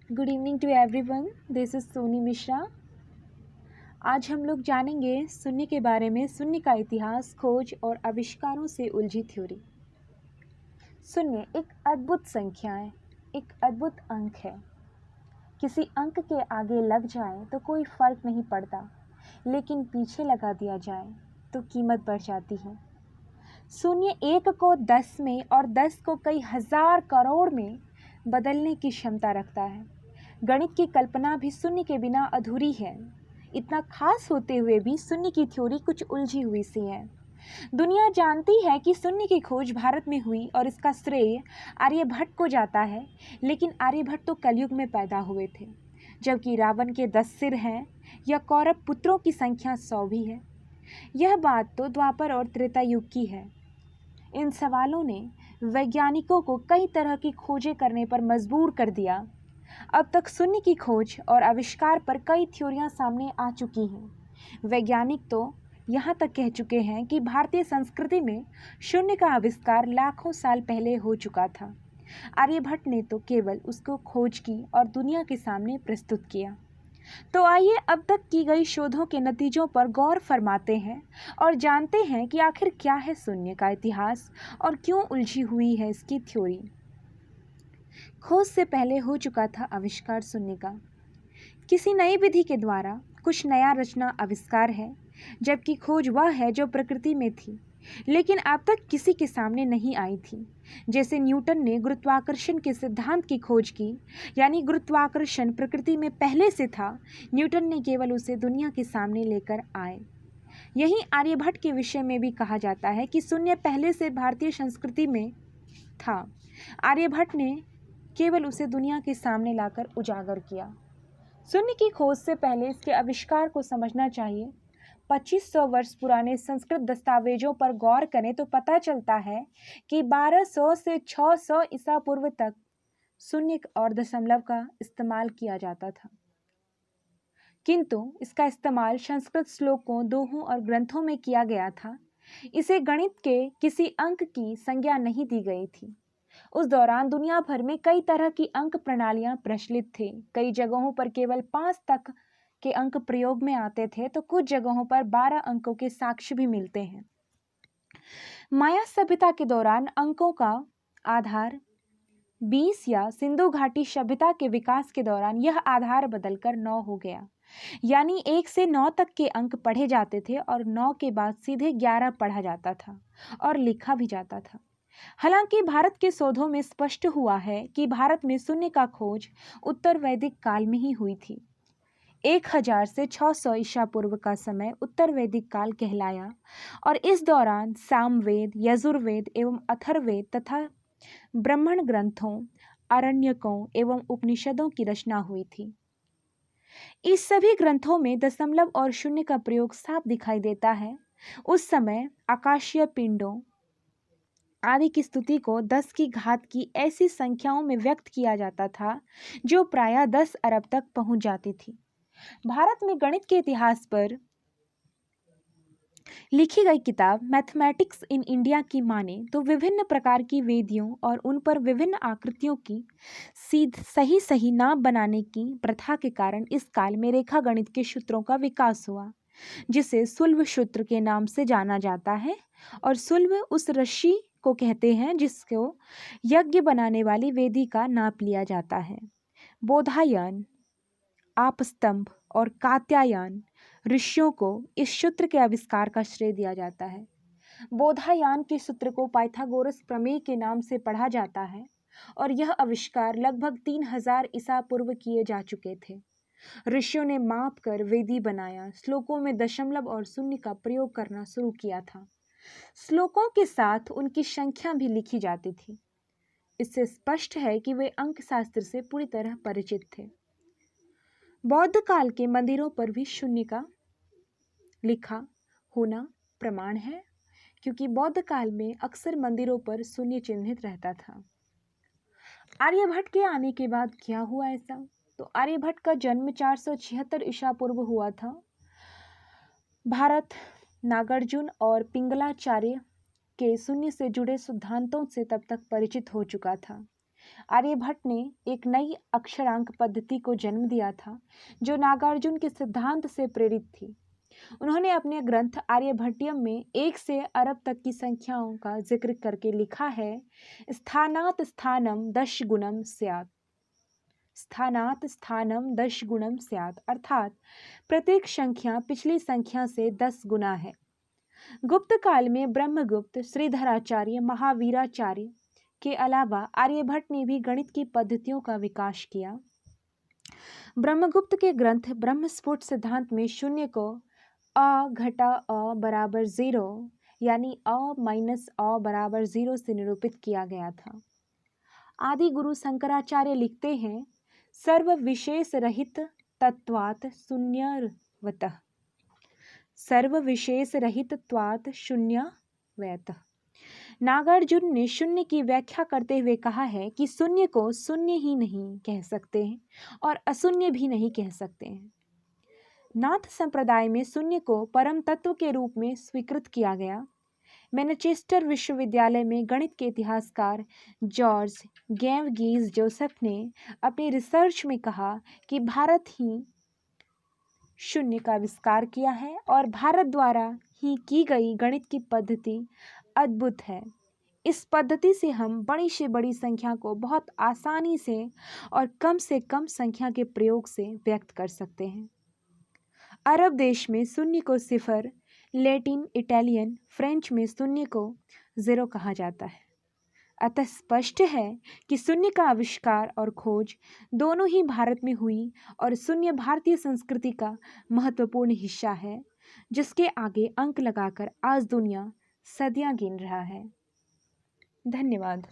Good evening to everyone, this is Soni Mishra. आज हम लोग जानेंगे शून्य के बारे में। शून्य का इतिहास, खोज और आविष्कारों से उलझी थ्योरी। शून्य एक अद्भुत संख्या है, एक अद्भुत अंक है। किसी अंक के आगे लग जाए तो कोई फर्क नहीं पड़ता, लेकिन पीछे लगा दिया जाए तो कीमत बढ़ जाती है। शून्य एक को 10 में और 10 को कई हजार करोड़ में बदलने की क्षमता रखता है। गणित की कल्पना भी शून्य के बिना अधूरी है। इतना खास होते हुए भी शून्य की थ्योरी कुछ उलझी हुई सी है। दुनिया जानती है कि शून्य की खोज भारत में हुई और इसका श्रेय आर्यभट्ट को जाता है, लेकिन आर्यभट्ट तो कलयुग में पैदा हुए थे, जबकि रावण के 10 सिर हैं या कौरव पुत्रों की संख्या 100 भी है। यह बात तो द्वापर और त्रेता युग की है। इन सवालों ने वैज्ञानिकों को कई तरह की खोजें करने पर मजबूर कर दिया। अब तक शून्य की खोज और आविष्कार पर कई थ्योरियां सामने आ चुकी हैं। वैज्ञानिक तो यहाँ तक कह चुके हैं कि भारतीय संस्कृति में शून्य का आविष्कार लाखों साल पहले हो चुका था। आर्यभट्ट ने तो केवल उसको खोज की और दुनिया के सामने प्रस्तुत किया। तो आइए अब तक की गई शोधों के नतीजों पर गौर फरमाते हैं और जानते हैं कि आखिर क्या है शून्य का इतिहास और क्यों उलझी हुई है इसकी थ्योरी। खोज से पहले हो चुका था आविष्कार शून्य का। किसी नई विधि के द्वारा कुछ नया रचना आविष्कार है, जबकि खोज वह है जो प्रकृति में थी लेकिन अब तक किसी के सामने नहीं आई थी। जैसे न्यूटन ने गुरुत्वाकर्षण के सिद्धांत की खोज की, यानी गुरुत्वाकर्षण प्रकृति में पहले से था, न्यूटन ने केवल उसे दुनिया के सामने लेकर आए। यही आर्यभट्ट के विषय में भी कहा जाता है कि शून्य पहले से भारतीय संस्कृति में था, आर्यभट्ट ने केवल उसे दुनिया के सामने लाकर उजागर किया। शून्य की खोज से पहले इसके आविष्कार को समझना चाहिए। 2500 वर्ष पुराने संस्कृत दस्तावेजों पर गौर करें तो पता चलता है कि 1200 से 600 ईसा पूर्व तक शून्य और दशमलव का इस्तेमाल किया जाता था, किंतु इसका इस्तेमाल संस्कृत श्लोकों, दोहों और ग्रंथों में किया गया था। इसे गणित के किसी अंक की संज्ञा नहीं दी गई थी। उस दौरान दुनिया भर में कई तरह की अंक प्रणालियां प्रचलित थे। कई जगहों पर केवल 5 तक के अंक प्रयोग में आते थे, तो कुछ जगहों पर 12 अंकों के साक्ष्य भी मिलते हैं। माया सभ्यता के दौरान अंकों का आधार 20 या सिंधु घाटी सभ्यता के विकास के दौरान यह आधार बदलकर 9 हो गया, यानी 1 से 9 तक के अंक पढ़े जाते थे और 9 के बाद सीधे 11 पढ़ा जाता था और लिखा भी जाता था। हालांकि भारत के शोधों में स्पष्ट हुआ है कि भारत में शून्य का खोज उत्तर वैदिक काल में ही हुई थी। 1000 से 600 ईसा पूर्व का समय उत्तर वैदिक काल कहलाया और इस दौरान सामवेद, यजुर्वेद एवं अथर्ववेद तथा ब्राह्मण ग्रंथों, आरण्यकों एवं उपनिषदों की रचना हुई थी। इस सभी ग्रंथों में दशमलव और शून्य का प्रयोग साफ दिखाई देता है। उस समय आकाशीय पिंडों आदि की स्तुति को 10 की घात की ऐसी संख्याओं में व्यक्त किया जाता था जो प्रायः 10 अरब तक पहुंच जाती थी। भारत में गणित के इतिहास पर लिखी गई किताब मैथमेटिक्स इन इंडिया की माने तो विभिन्न प्रकार की वेदियों और उन पर विभिन्न आकृतियों की सही सही नाम बनाने की प्रथा के कारण इस काल में रेखा गणित के सूत्रों का विकास हुआ, जिसे सुल्भ सूत्र के नाम से जाना जाता है। और सुल्भ उस रस्सी को कहते हैं जिसको यज्ञ बनाने वाली वेदी का नाप लिया जाता है। बोधायन, आपस्तंभ और कात्यायन ऋषियों को इस सूत्र के आविष्कार का श्रेय दिया जाता है। बोधायन के सूत्र को पाइथागोरस प्रमेय के नाम से पढ़ा जाता है और यह आविष्कार लगभग 3000 ईसा पूर्व किए जा चुके थे। ऋषियों ने माप कर वेदी बनाया, श्लोकों में दशमलव और शून्य का प्रयोग करना शुरू किया था। श्लोकों के साथ उनकी संख्या भी लिखी जाती थी। इससे स्पष्ट है कि वे अंक शास्त्र से पूरी तरह परिचित थे। बौद्ध काल के मंदिरों पर भी शून्य का लिखा होना प्रमाण है, क्योंकि बौद्ध काल में अक्सर मंदिरों पर शून्य चिन्हित रहता था। आर्यभट्ट के आने के बाद क्या हुआ ऐसा? तो आर्यभट्ट का जन्म 476 ईसा पूर्व हुआ था। भारत नागार्जुन और पिंगलाचार्य के शून्य से जुड़े सिद्धांतों से तब तक परिचित हो चुका था। आर्यभट्ट ने एक नई अक्षरांक पद्धति को जन्म दिया था जो नागार्जुन के सिद्धांत से प्रेरित थी। उन्होंने अपने ग्रंथ आर्यभट्टियम में 1 से अरब तक की संख्याओं का जिक्र करके लिखा है, स्थानात स्थानम दश गुणम स्यात्। स्थानात स्थानम दश गुणम स्यात् अर्थात प्रत्येक संख्या पिछली संख्या से 10 गुना है। गुप्त काल में ब्रह्मगुप्त, श्रीधराचार्य, महावीराचार्य के अलावा आर्यभट्ट ने भी गणित की पद्धतियों का विकास किया। ब्रह्मगुप्त के ग्रंथ ब्रह्मस्फुट सिद्धांत में शून्य को अ घटा अ बराबर 0 यानी अ माइनस अ बराबर 0 से निरूपित किया गया था। आदि गुरु शंकराचार्य लिखते हैं, सर्व विशेष रहित तत्वात् शून्यवतः, सर्व विशेष रहित त्वात् शून्यवतः। नागार्जुन ने शून्य की व्याख्या करते हुए कहा है कि शून्य को शून्य ही नहीं कह सकते हैं और अशून्य भी नहीं कह सकते हैं। नाथ संप्रदाय में शून्य को परम तत्व के रूप में स्वीकृत किया गया। मैनचेस्टर विश्वविद्यालय में गणित के इतिहासकार जॉर्ज गैवगीज जोसेफ ने अपनी रिसर्च में कहा कि भारत ही शून्य का आविष्कार किया है और भारत द्वारा ही की गई गणित की पद्धति अद्भुत है। इस पद्धति से हम बड़ी से बड़ी संख्या को बहुत आसानी से और कम से कम संख्या के प्रयोग से व्यक्त कर सकते हैं। अरब देश में शून्य को सिफर, लैटिन, इटालियन, फ्रेंच में शून्य को 0 कहा जाता है। अतः स्पष्ट है कि शून्य का आविष्कार और खोज दोनों ही भारत में हुई और शून्य भारतीय संस्कृति का महत्वपूर्ण हिस्सा है, जिसके आगे अंक लगाकर आज दुनिया सदियां गिन रहा है। धन्यवाद।